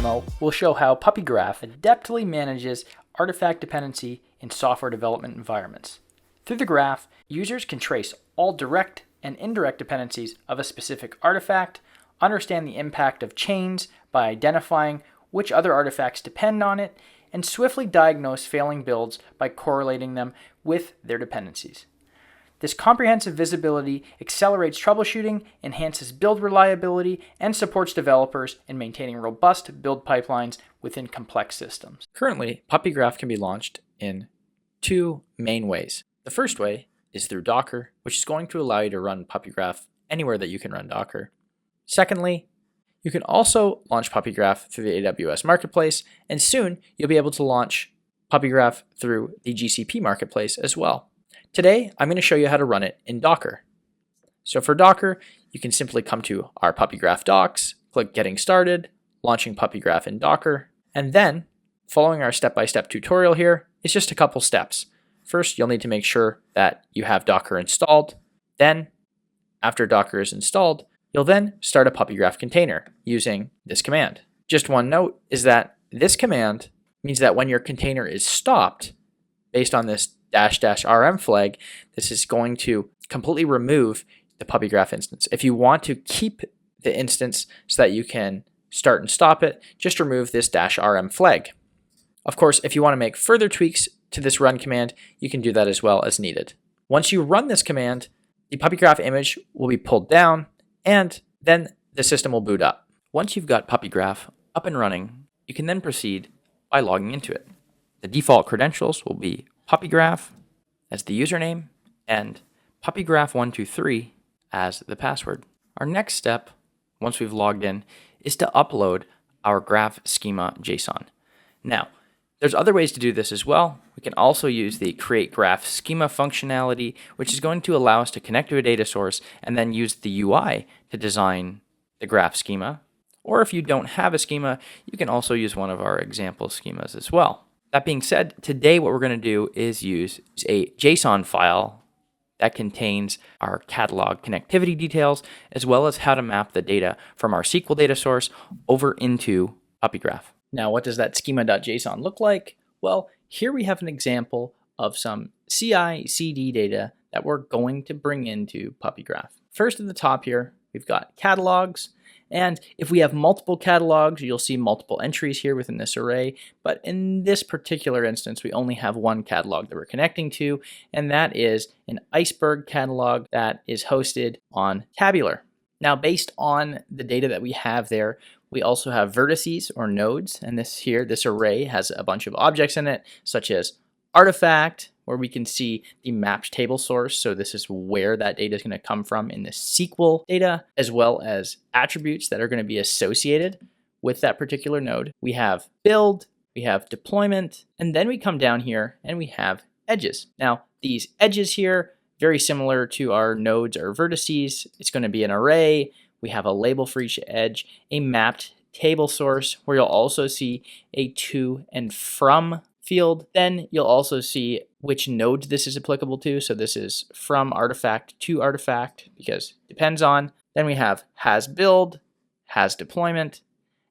demo, we'll show how PuppyGraph adeptly manages artifact dependency in software development environments. Through the graph, users can trace all direct and indirect dependencies of a specific artifact, understand the impact of chains by identifying which other artifacts depend on it, and swiftly diagnose failing builds by correlating them with their dependencies. This comprehensive visibility accelerates troubleshooting, enhances build reliability, and supports developers in maintaining robust build pipelines within complex systems. Currently, PuppyGraph can be launched in two main ways. The first way is through Docker, which is going to allow you to run PuppyGraph anywhere that you can run Docker. Secondly, you can also launch PuppyGraph through the AWS Marketplace, and soon you'll be able to launch PuppyGraph through the GCP Marketplace as well. Today, I'm going to show you how to run it in Docker. So for Docker, you can simply come to our PuppyGraph docs, click Getting Started, launching PuppyGraph in Docker, and then following our step-by-step tutorial here, it's just a couple steps. First, you'll need to make sure that you have Docker installed. Then, after Docker is installed, you'll then start a PuppyGraph container using this command. Just one note is that this command means that when your container is stopped, based on this --rm flag, this is going to completely remove the PuppyGraph instance. If you want to keep the instance so that you can start and stop it, just remove this -rm flag. Of course, if you want to make further tweaks to this run command, you can do that as well as needed. Once you run this command, the PuppyGraph image will be pulled down, and then the system will boot up. Once you've got PuppyGraph up and running, you can then proceed by logging into it. The default credentials will be PuppyGraph as the username and PuppyGraph123 as the password. Our next step, once we've logged in, is to upload our graph schema JSON. Now, there's other ways to do this as well. We can also use the create graph schema functionality, which is going to allow us to connect to a data source and then use the UI to design the graph schema. Or if you don't have a schema, you can also use one of our example schemas as well. That being said, today what we're going to do is use a JSON file that contains our catalog connectivity details, as well as how to map the data from our SQL data source over into PuppyGraph. Now, what does that schema.json look like? Well, here we have an example of some CI/CD data that we're going to bring into PuppyGraph. First at the top here, we've got catalogs. And if we have multiple catalogs, you'll see multiple entries here within this array. But in this particular instance, we only have one catalog that we're connecting to, and that is an iceberg catalog that is hosted on Tabular. Now, based on the data that we have there, we also have vertices or nodes, and this array has a bunch of objects in it, such as artifact, where we can see the mapped table source. So this is where that data is going to come from in the SQL data, as well as attributes that are going to be associated with that particular node. We have build, we have deployment, and then we come down here and we have edges. Now, these edges here, very similar to our nodes or vertices. It's going to be an array. We have a label for each edge, a mapped table source, where you'll also see a to and from field. Then you'll also see which node this is applicable to. So this is from artifact to artifact, because it depends on. Then we have has build, has deployment,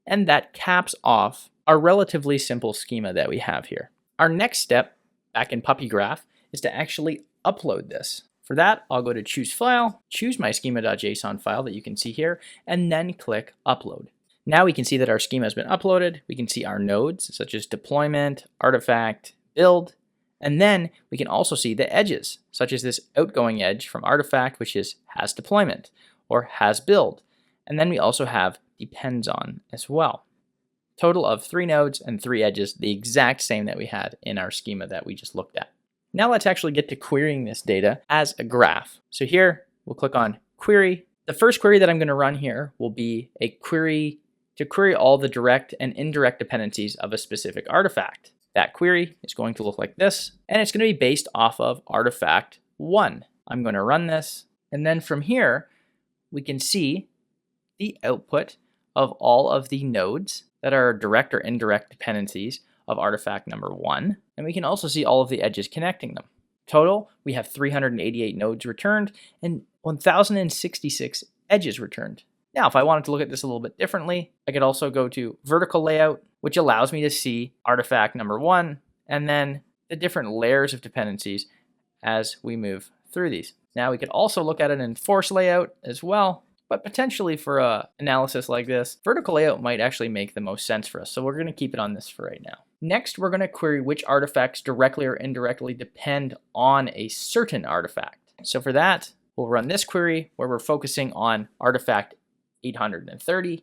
and that caps off our relatively simple schema that we have here. Our next step back in PuppyGraph is to actually upload this. For that, I'll go to choose file, choose my schema.json file that you can see here, and then click upload. Now we can see that our schema has been uploaded. We can see our nodes such as deployment, artifact, build, and then we can also see the edges, such as this outgoing edge from artifact, which is has deployment or has build. And then we also have depends on as well. Total of 3 nodes and 3 edges, the exact same that we had in our schema that we just looked at. Now let's actually get to querying this data as a graph. So here we'll click on query. The first query that I'm going to run here will be a query to query all the direct and indirect dependencies of a specific artifact. That query is going to look like this, and it's going to be based off of artifact 1. I'm going to run this, and then from here, we can see the output of all of the nodes that are direct or indirect dependencies of artifact number 1, and we can also see all of the edges connecting them. Total, we have 388 nodes returned and 1,066 edges returned. Now, if I wanted to look at this a little bit differently, I could also go to vertical layout, which allows me to see artifact number 1, and then the different layers of dependencies as we move through these. Now we could also look at it in force layout as well, but potentially for a analysis like this, vertical layout might actually make the most sense for us. So we're going to keep it on this for right now. Next, we're going to query which artifacts directly or indirectly depend on a certain artifact. So for that, we'll run this query where we're focusing on artifact 830.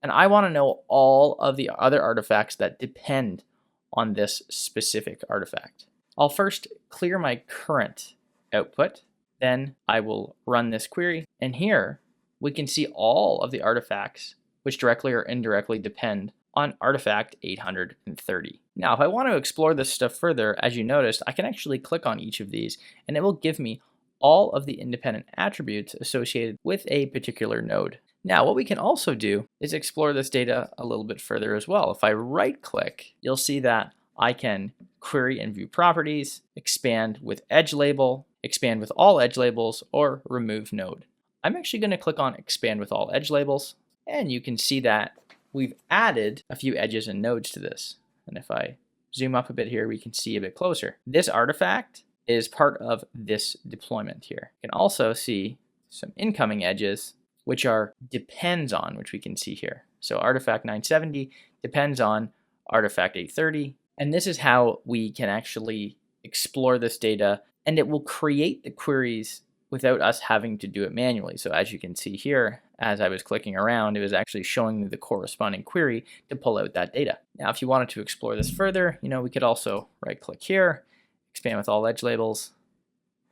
And I want to know all of the other artifacts that depend on this specific artifact. I'll first clear my current output, then I will run this query, and here we can see all of the artifacts which directly or indirectly depend on artifact 830. Now, if I want to explore this stuff further, as you noticed, I can actually click on each of these and it will give me all of the independent attributes associated with a particular node. Now, what we can also do is explore this data a little bit further as well. If I right click, you'll see that I can query and view properties, expand with edge label, expand with all edge labels, or remove node. I'm actually going to click on expand with all edge labels, and you can see that we've added a few edges and nodes to this. And if I zoom up a bit here, we can see a bit closer. This artifact is part of this deployment here. You can also see some incoming edges, which are depends on, which we can see here. So artifact 970 depends on artifact 830. And this is how we can actually explore this data, and it will create the queries without us having to do it manually. So as you can see here, as I was clicking around, it was actually showing me the corresponding query to pull out that data. Now, if you wanted to explore this further, we could also right click here, expand with all edge labels,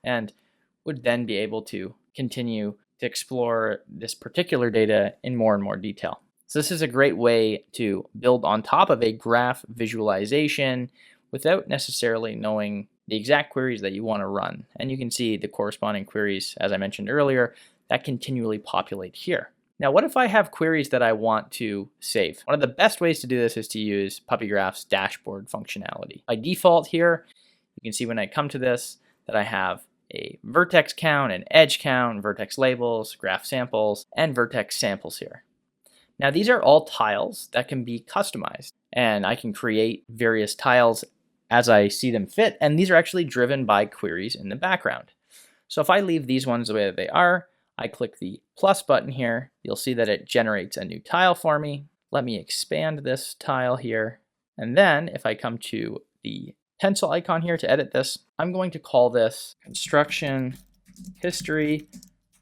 and would then be able to continue to explore this particular data in more and more detail. So this is a great way to build on top of a graph visualization without necessarily knowing the exact queries that you want to run. And you can see the corresponding queries, as I mentioned earlier, that continually populate here. Now, what if I have queries that I want to save? One of the best ways to do this is to use PuppyGraph's dashboard functionality. By default here, you can see when I come to this that I have a vertex count, an edge count, vertex labels, graph samples, and vertex samples here. Now, these are all tiles that can be customized, and I can create various tiles as I see them fit, and these are actually driven by queries in the background. So if I leave these ones the way that they are, I click the plus button here, you'll see that it generates a new tile for me. Let me expand this tile here, and then if I come to the pencil icon here to edit this, I'm going to call this construction history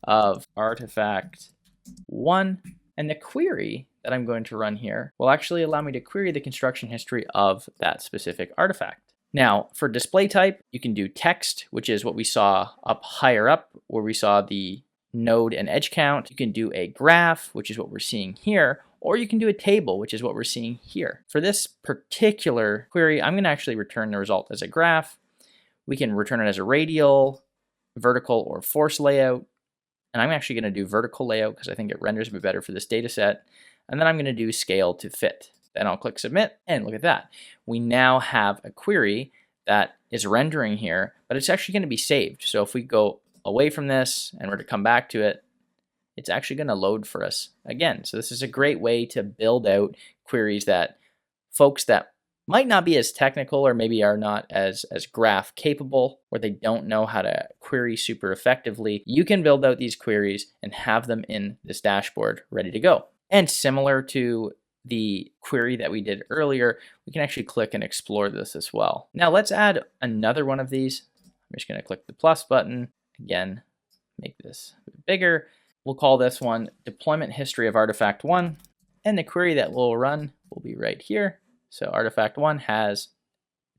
of artifact 1. And the query that I'm going to run here will actually allow me to query the construction history of that specific artifact. Now, for display type, you can do text, which is what we saw up higher up, where we saw the node and edge count. You can do a graph, which is what we're seeing here, or you can do a table, which is what we're seeing here. For this particular query, I'm going to actually return the result as a graph. We can return it as a radial, vertical, or force layout. And I'm actually going to do vertical layout because I think it renders a bit better for this data set. And then I'm going to do scale to fit. Then I'll click submit, and look at that. We now have a query that is rendering here, but it's actually going to be saved. So if we go away from this and we're to come back to it, it's actually going to load for us again. So this is a great way to build out queries that folks that might not be as technical or maybe are not as graph capable, or they don't know how to query super effectively, you can build out these queries and have them in this dashboard ready to go. And similar to the query that we did earlier, we can actually click and explore this as well. Now let's add another one of these. I'm just going to click the plus button. Again, make this a bit bigger. We'll call this one deployment history of artifact 1. And the query that we'll run will be right here. So artifact 1 has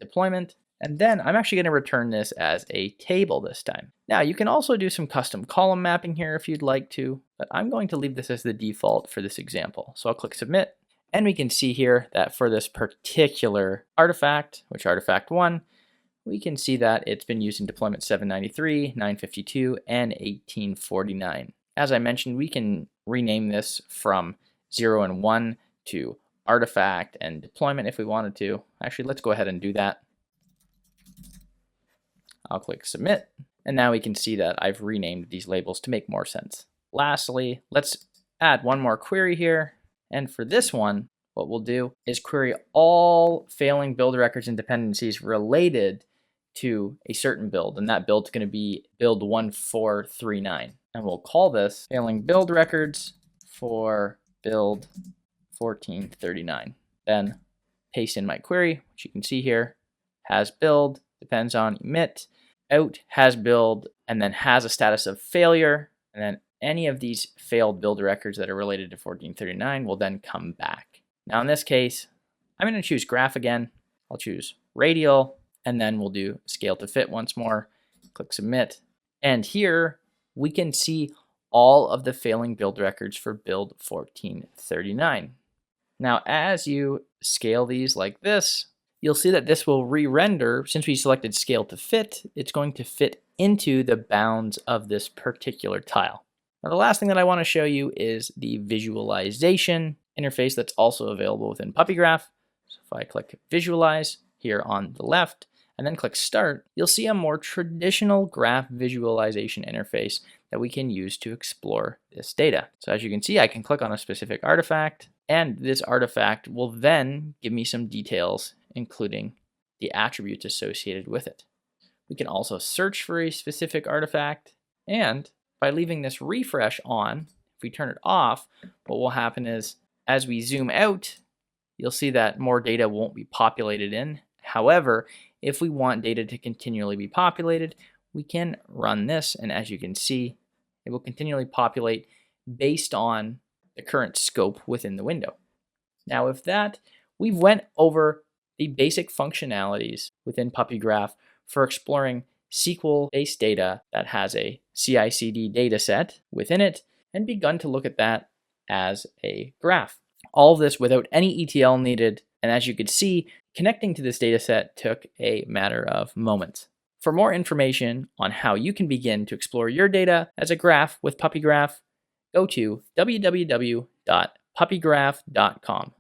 deployment. And then I'm actually going to return this as a table this time. Now you can also do some custom column mapping here if you'd like to, but I'm going to leave this as the default for this example. So I'll click submit, and we can see here that for this particular artifact, which artifact 1, we can see that it's been used in deployment 793, 952, and 1849. As I mentioned, we can rename this from 0 and 1 to artifact and deployment if we wanted to. Actually, let's go ahead and do that. I'll click submit, and now we can see that I've renamed these labels to make more sense. lastly, let's add one more query here. And for this one, what we'll do is query all failing build records and dependencies related to a certain build. And that build is going to be build 1439. And we'll call this failing build records for build 1439. Then paste in my query, which you can see here, has build, depends on emit, out has build, and then has a status of failure. And then any of these failed build records that are related to 1439 will then come back. Now in this case, I'm going to choose graph again. I'll choose radial, and then we'll do scale to fit once more. Click submit. And here we can see all of the failing build records for build 1439. Now, as you scale these like this, you'll see that this will re-render. Since we selected scale to fit, it's going to fit into the bounds of this particular tile. Now, the last thing that I want to show you is the visualization interface that's also available within PuppyGraph. So if I click visualize here on the left and then click start, you'll see a more traditional graph visualization interface that we can use to explore this data. So as you can see, I can click on a specific artifact, and this artifact will then give me some details, including the attributes associated with it. We can also search for a specific artifact, and by leaving this refresh on, if we turn it off, what will happen is as we zoom out, you'll see that more data won't be populated in. However, if we want data to continually be populated, we can run this, and as you can see, it will continually populate based on the current scope within the window. Now with that, we've went over the basic functionalities within PuppyGraph for exploring SQL-based data that has a CI/CD data set within it, and begun to look at that as a graph. All of this without any ETL needed, and as you could see, connecting to this data set took a matter of moments. For more information on how you can begin to explore your data as a graph with PuppyGraph, go to www.puppygraph.com.